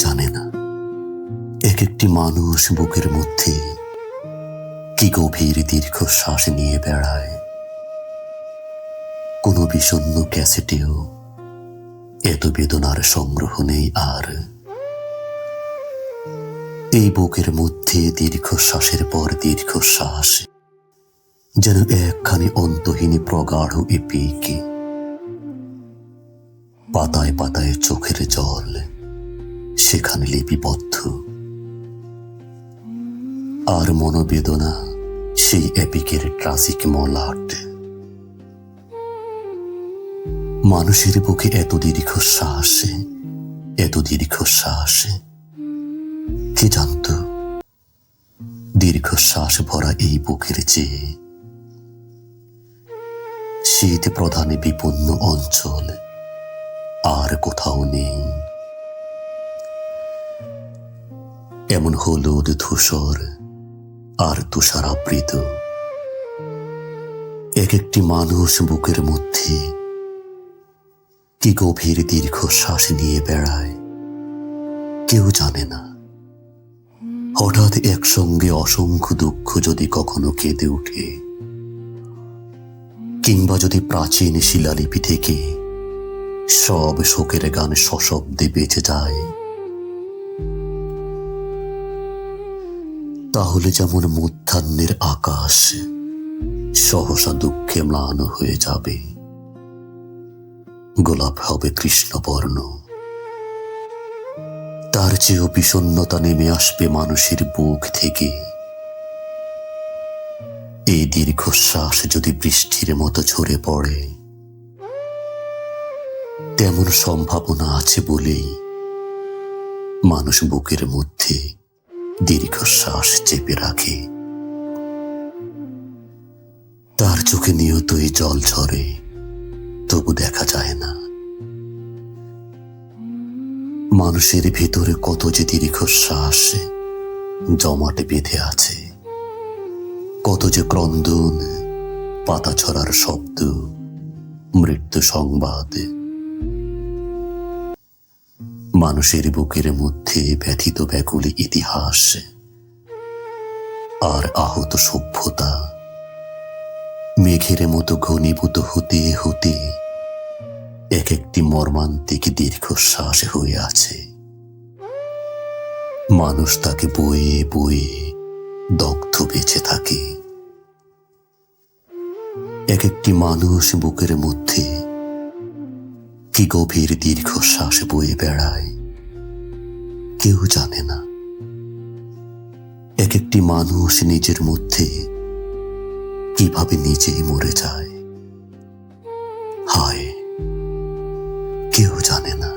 জানে না এক একটি মানুষ বুকের মধ্যে কি গভীর দীর্ঘশ্বাস নিয়ে বেড়ায়। কোনো বিষণ্ণ ক্যাসেটেও এত বেদনার সংগ্রহ নেই আর। এই বুকের মধ্যে দীর্ঘশ্বাসের পর দীর্ঘশ্বাস, যেন একখানি অন্তহীন প্রগাঢ় এপিকে। পাতায় পাতায় চোখের জল সেখানে লিপিবদ্ধ, আর মনোবেদনা সেই এপিকের ট্রাজিক মলাট। মানুষের বুকে এত দীর্ঘশ্বাস, এত দীর্ঘশ্বাস, কে জানত দীর্ঘশ্বাস ভরা এই বুকের চেয়ে শীত প্রধানে বিপন্ন অঞ্চল আর কোথাও নেই। এমন হলুদ ধূসর আর তুষারাবৃত এক একটি মানুষ বুকের মধ্যে কি গভীর দীর্ঘশ্বাস নিয়ে বেড়ায়, কেউ জানে না। হঠাৎ একসঙ্গে অসংখ্য দুঃখ যদি কখনো কেঁদে উঠে, কিংবা যদি প্রাচীন শিলালিপি থেকে সব শোকের গান সশব্দে বেঁচে যায়, তাহলে যেমন মধ্যাহ্নের আকাশ সহসা দুঃখে ম্লান হয়ে যাবে, গোলাপ হবে কৃষ্ণবর্ণ। তার চেয়েও বিষণ্ণতা নেমে আসবে মানুষের বুক থেকে। এই দীর্ঘশ্বাস যদি বৃষ্টির মতো ঝরে পড়ে, তেমন সম্ভাবনা আছে বলেই মানুষ বুকের মধ্যে দীর্ঘশ্বাস চেপে রাখে। তার চোখে নিয়তই জল ঝরে, তবু দেখা যায় না। মানুষের ভেতরে কত যে দীর্ঘশ্বাস জমাটে বেঁধে আছে, কত যে ক্রন্দন, পাতা ছড়ার শব্দ, মৃত্যু সংবাদ। মানুষের বুকের মধ্যে ব্যথিত ব্যাকুল ইতিহাস আর আহত সভ্যতা মেঘের মতো ঘনীভূত হতে হতে এক একটি মর্মান্তিক দীর্ঘশ্বাস হয়ে আছে। মানুষ তাকে বয়ে বয়ে দগ্ধ বেঁচে থাকে। এক একটি মানুষ বুকের মধ্যে কি গভীর দীর্ঘশ্বাস বয়ে বেড়ায়, কেউ জানে না। এক একটি মানুষ নিজের মধ্যে কিভাবে নিজেই মরে যায়, হায়, কেউ জানে না।